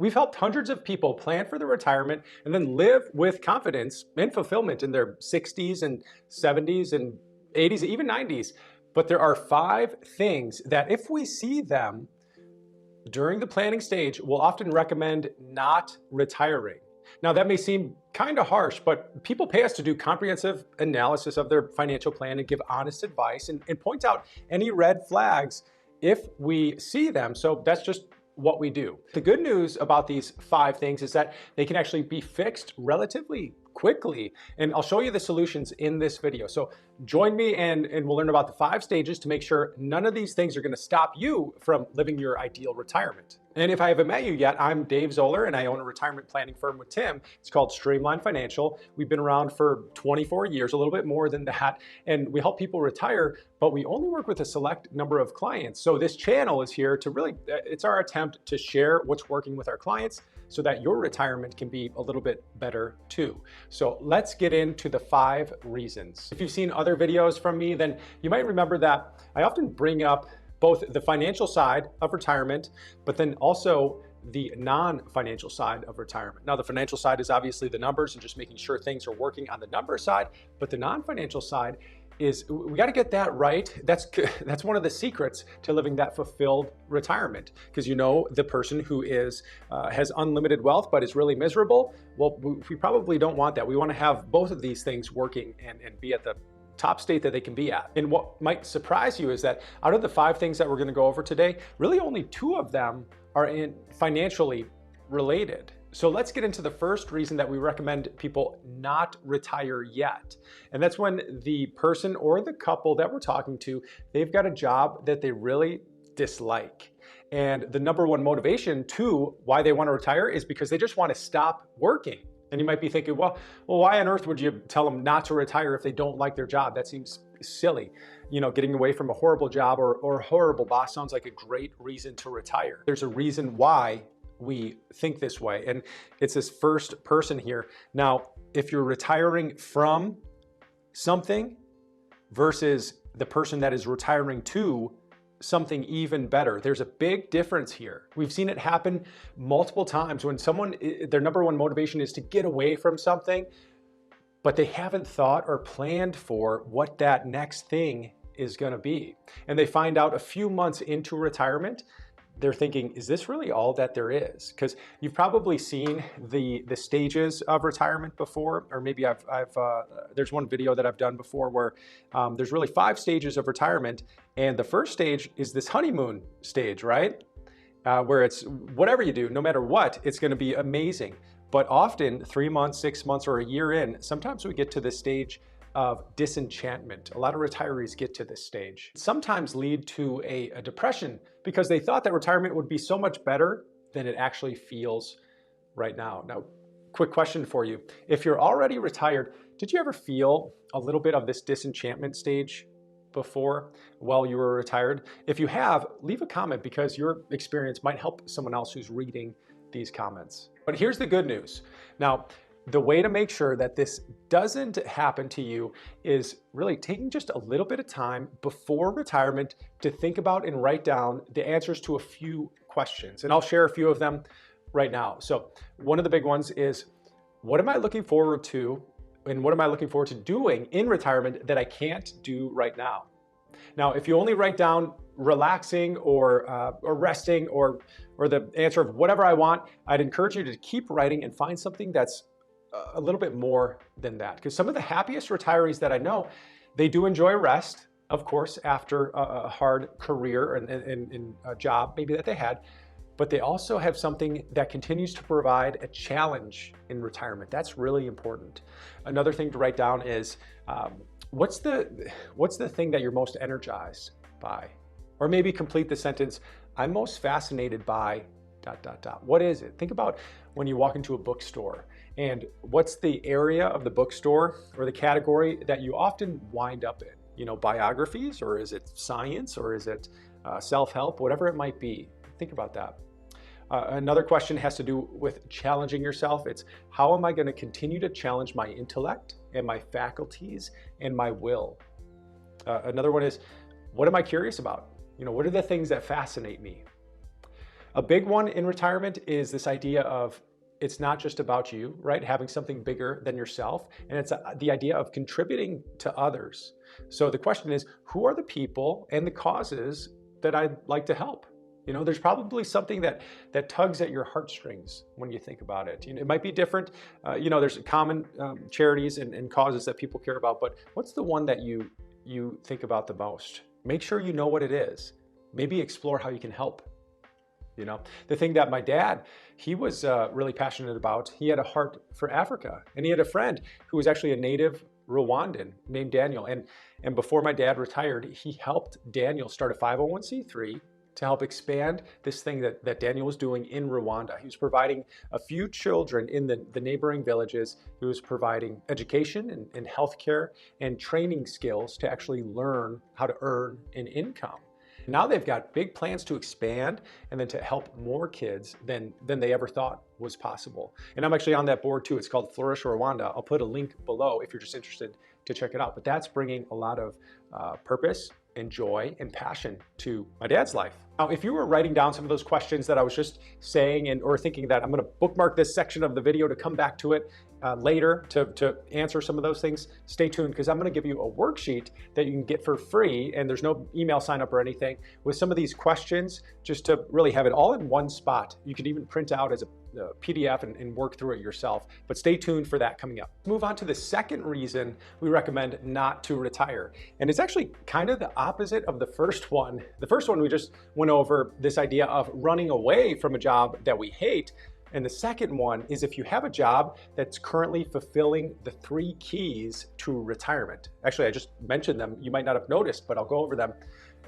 We've helped hundreds of people plan for their retirement and then live with confidence and fulfillment in their 60s and 70s and 80s, even 90s. But there are 5 things that if we see them during the planning stage, we'll often recommend not retiring. Now, that may seem kind of harsh, but people pay us to do comprehensive analysis of their financial plan and give honest advice and point out any red flags if we see them. So that's just what we do. The good news about these 5 things is that they can actually be fixed relatively quickly. And I'll show you the solutions in this video. So join me and we'll learn about the 5 stages to make sure none of these things are going to stop you from living your ideal retirement. And if I haven't met you yet, I'm Dave Zoller and I own a retirement planning firm with Tim. It's called Streamline Financial. We've been around for 24 years, a little bit more than that. And we help people retire, but we only work with a select number of clients. So this channel is here to really, it's our attempt to share what's working with our clients so that your retirement can be a little bit better too. So let's get into the 5 reasons. If you've seen other videos from me, then you might remember that I often bring up both the financial side of retirement, but then also the non-financial side of retirement. Now, the financial side is obviously the numbers and just making sure things are working on the number side, but the non-financial side is we got to get that right. That's one of the secrets to living that fulfilled retirement, because the person who has unlimited wealth but is really miserable. Well, we probably don't want that. We want to have both of these things working and be at the top state that they can be at. And what might surprise you is that out of the 5 things that we're going to go over today, really only 2 of them are financially related. So let's get into the first reason that we recommend people not retire yet. And that's when the person or the couple that we're talking to, they've got a job that they really dislike. And the number one motivation to why they want to retire is because they just want to stop working. And you might be thinking, well, why on earth would you tell them not to retire if they don't like their job? That seems silly. Getting away from a horrible job or a horrible boss sounds like a great reason to retire. There's a reason why we think this way. And it's this first person here. Now, if you're retiring from something versus the person that is retiring to something even better, there's a big difference here. We've seen it happen multiple times when someone, their number one motivation is to get away from something, but they haven't thought or planned for what that next thing is going to be. And they find out a few months into retirement, they're thinking, is this really all that there is? Because you've probably seen the stages of retirement before, or maybe there's one video that I've done before where there's really 5 stages of retirement. And the first stage is this honeymoon stage, right? Where it's whatever you do, no matter what, it's going to be amazing. But often 3 months, 6 months, or a year in, sometimes we get to this stage of disenchantment. A lot of retirees get to this stage. Sometimes lead to a depression because they thought that retirement would be so much better than it actually feels right now. Now, quick question for you. If you're already retired, did you ever feel a little bit of this disenchantment stage before while you were retired? If you have, leave a comment because your experience might help someone else who's reading these comments. But here's the good news. Now, the way to make sure that this doesn't happen to you is really taking just a little bit of time before retirement to think about and write down the answers to a few questions. And I'll share a few of them right now. So one of the big ones is, what am I looking forward to and what am I looking forward to doing in retirement that I can't do right now? Now, if you only write down relaxing or resting or the answer of whatever I want, I'd encourage you to keep writing and find something that's a little bit more than that. Because some of the happiest retirees that I know, they do enjoy rest, of course, after a hard career and a job maybe that they had, but they also have something that continues to provide a challenge in retirement. That's really important. Another thing to write down is, what's the thing that you're most energized by? Or maybe complete the sentence, I'm most fascinated by ... What is it? Think about when you walk into a bookstore and what's the area of the bookstore or the category that you often wind up in? Biographies, or is it science, or is it self-help, whatever it might be. Think about that. Another question has to do with challenging yourself. It's, how am I going to continue to challenge my intellect and my faculties and my will? Another one is, what am I curious about? What are the things that fascinate me? A big one in retirement is this idea of it's not just about you, right? Having something bigger than yourself. And it's the idea of contributing to others. So the question is, who are the people and the causes that I'd like to help? There's probably something that tugs at your heartstrings when you think about it. It might be different. There's common charities and causes that people care about, but what's the one that you think about the most? Make sure you know what it is. Maybe explore how you can help. The thing that my dad, he was really passionate about, he had a heart for Africa, and he had a friend who was actually a native Rwandan named Daniel. And before my dad retired, he helped Daniel start a 501c3 to help expand this thing that Daniel was doing in Rwanda. He was providing a few children in the neighboring villages. He was providing education and healthcare and training skills to actually learn how to earn an income. Now they've got big plans to expand and then to help more kids than they ever thought was possible. And I'm actually on that board too. It's called Flourish Rwanda. I'll put a link below if you're just interested to check it out. But that's bringing a lot of purpose and joy and passion to my dad's life. Now, if you were writing down some of those questions that I was just saying or thinking that I'm going to bookmark this section of the video to come back to it later to answer some of those things, stay tuned, because I'm going to give you a worksheet that you can get for free, and there's no email sign up or anything, with some of these questions just to really have it all in one spot. You can even print out as a PDF and work through it yourself, but stay tuned for that coming up. Move on to the second reason we recommend not to retire. And it's actually kind of the opposite of the first one. The first one we just went over, this idea of running away from a job that we hate. And the second one is if you have a job that's currently fulfilling the 3 keys to retirement. Actually, I just mentioned them. You might not have noticed, but I'll go over them.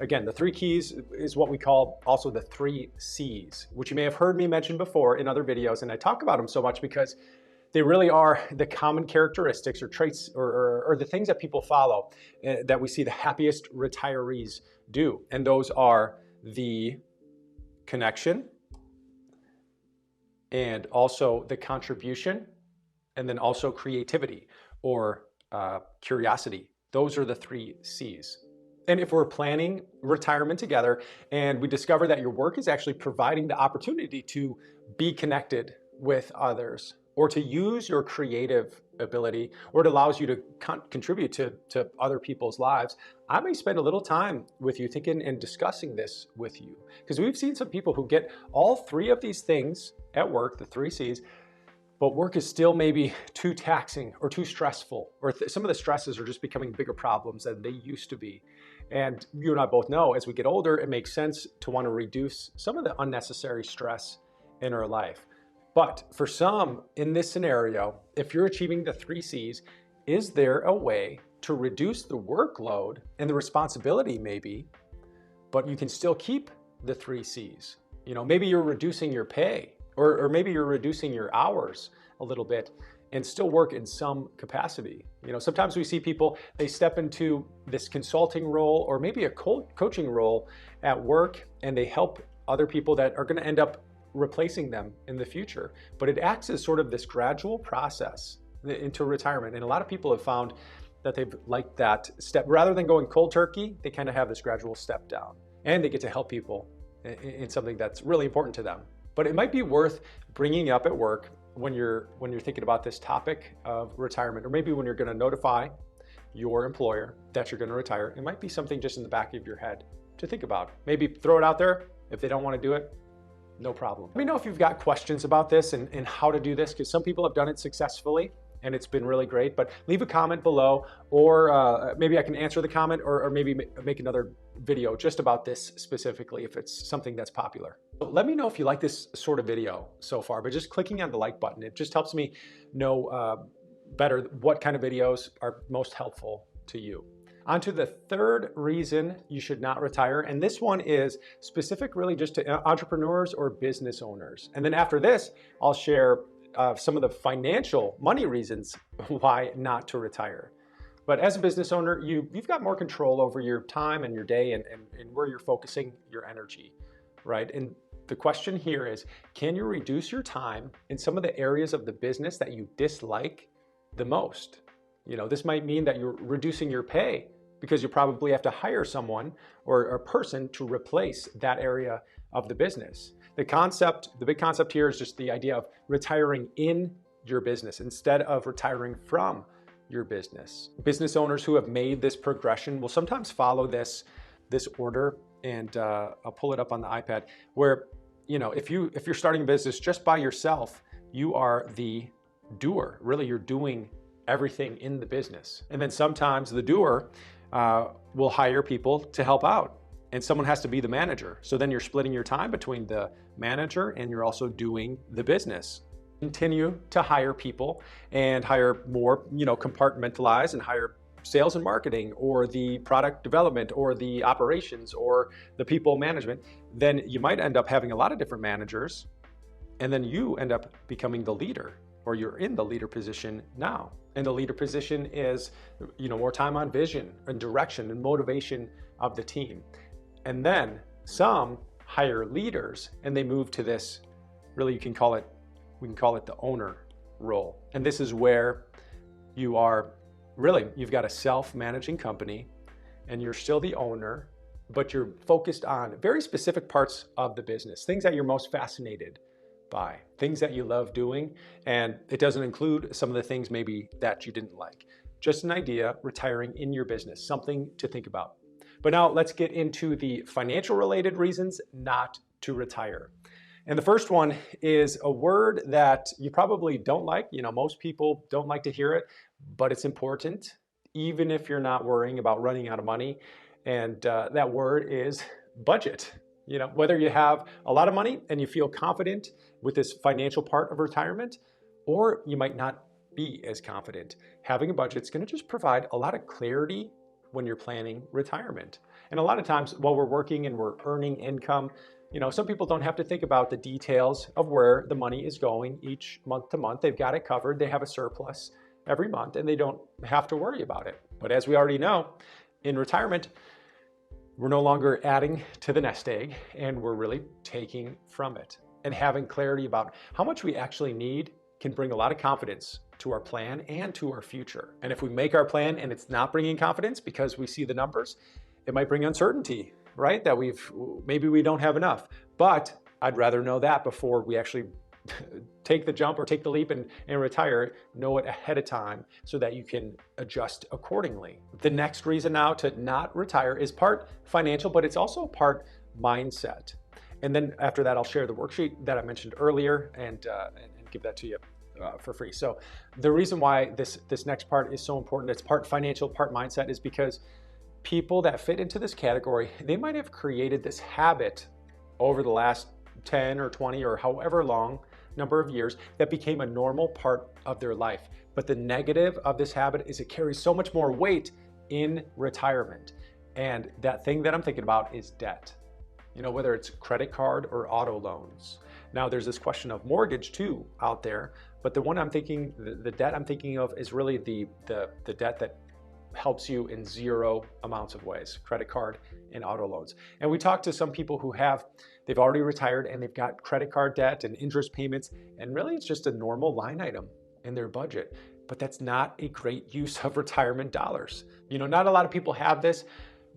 Again, the 3 keys is what we call also the 3 C's, which you may have heard me mention before in other videos. And I talk about them so much because they really are the common characteristics or traits or the things that people follow that we see the happiest retirees do. And those are the connection, and also the contribution, and then also creativity or curiosity. Those are the 3 C's. And if we're planning retirement together and we discover that your work is actually providing the opportunity to be connected with others, or to use your creative ability, or it allows you to contribute to other people's lives, I may spend a little time with you thinking and discussing this with you. Because we've seen some people who get all 3 of these things at work, the 3 C's, but work is still maybe too taxing or too stressful, or some of the stresses are just becoming bigger problems than they used to be. And you and I both know as we get older, it makes sense to want to reduce some of the unnecessary stress in our life. But for some in this scenario, if you're achieving the 3 C's, is there a way to reduce the workload and the responsibility maybe, but you can still keep the 3 C's? Maybe you're reducing your pay, or maybe you're reducing your hours a little bit and still work in some capacity. Sometimes we see people, they step into this consulting role or maybe a coaching role at work, and they help other people that are going to end up replacing them in the future. But it acts as sort of this gradual process into retirement. And a lot of people have found that they've liked that step. Rather than going cold turkey, they kind of have this gradual step down, and they get to help people in something that's really important to them. But it might be worth bringing up at work when you're thinking about this topic of retirement, or maybe when you're going to notify your employer that you're going to retire. It might be something just in the back of your head to think about. Maybe throw it out there. If they don't want to do it, no problem. Let me know if you've got questions about this and how to do this, because some people have done it successfully and it's been really great. But leave a comment below, or maybe I can answer the comment, or maybe make another video just about this specifically if it's something that's popular. So let me know if you like this sort of video so far, but just clicking on the like button, it just helps me know better what kind of videos are most helpful to you. On to the third reason you should not retire, and this one is specific really just to entrepreneurs or business owners. And then after this, I'll share some of the financial money reasons why not to retire. But as a business owner, you've got more control over your time and your day and where you're focusing your energy, right? And the question here is, can you reduce your time in some of the areas of the business that you dislike the most? This might mean that you're reducing your pay because you probably have to hire someone or a person to replace that area of the business. The big concept here is just the idea of retiring in your business instead of retiring from your business. Business owners who have made this progression will sometimes follow this order, and I'll pull it up on the iPad, where if you're starting a business just by yourself, you are the doer. Really, you're doing everything in the business. And then sometimes the doer will hire people to help out, and someone has to be the manager. So then you're splitting your time between the manager and you're also doing the business. Continue to hire people and hire more, compartmentalize and hire sales and marketing, or the product development, or the operations, or the people management. Then you might end up having a lot of different managers, and then you end up becoming the leader, or you're in the leader position now. And the leader position is, more time on vision and direction and motivation of the team. And then some hire leaders and they move to this, really we can call it the owner role. And this is where you've got a self-managing company and you're still the owner, but you're focused on very specific parts of the business, things that you're most fascinated by, things that you love doing. And it doesn't include some of the things maybe that you didn't like. Just an idea, retiring in your business, something to think about. But now let's get into the financial related reasons not to retire. And the first one is a word that you probably don't like. Most people don't like to hear it, but it's important, even if you're not worrying about running out of money. And that word is budget. Whether you have a lot of money and you feel confident with this financial part of retirement, or you might not be as confident, having a budget is going to just provide a lot of clarity when you're planning retirement. And a lot of times while we're working and we're earning income, some people don't have to think about the details of where the money is going each month to month. They've got it covered. They have a surplus every month and they don't have to worry about it. But as we already know, in retirement, we're no longer adding to the nest egg and we're really taking from it. And having clarity about how much we actually need can bring a lot of confidence to our plan and to our future. And if we make our plan and it's not bringing confidence because we see the numbers, it might bring uncertainty, right? That maybe we don't have enough. But I'd rather know that before we actually take the jump or take the leap and retire. Know it ahead of time so that you can adjust accordingly. The next reason now to not retire is part financial, but it's also part mindset. And then after that, I'll share the worksheet that I mentioned earlier and give that to you for free. So the reason why this next part is so important, it's part financial, part mindset, is because people that fit into this category, they might have created this habit over the last 10 or 20 or however long number of years that became a normal part of their life. But the negative of this habit is it carries so much more weight in retirement. And that thing that I'm thinking about is debt. Whether it's credit card or auto loans. Now there's this question of mortgage too out there, but the one the debt I'm thinking of is really the debt that helps you in zero amounts of ways, credit card and auto loans. And we talked to some people who they've already retired and they've got credit card debt and interest payments, and really it's just a normal line item in their budget. But that's not a great use of retirement dollars. Not a lot of people have this,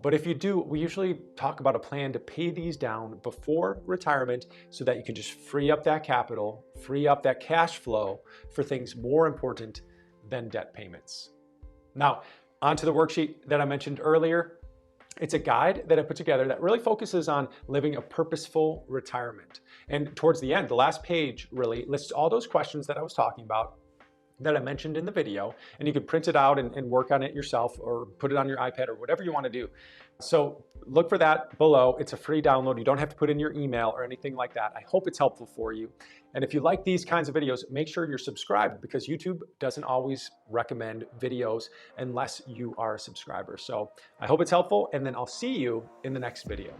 but if you do, we usually talk about a plan to pay these down before retirement so that you can just free up that capital, free up that cash flow for things more important than debt payments. Now, onto the worksheet that I mentioned earlier. It's a guide that I put together that really focuses on living a purposeful retirement. And towards the end, the last page really lists all those questions that I was talking about that I mentioned in the video, and you could print it out and work on it yourself or put it on your iPad or whatever you want to do. So look for that below. It's a free download. You don't have to put in your email or anything like that. I hope it's helpful for you. And if you like these kinds of videos, make sure you're subscribed, because YouTube doesn't always recommend videos unless you are a subscriber. So I hope it's helpful, and then I'll see you in the next video.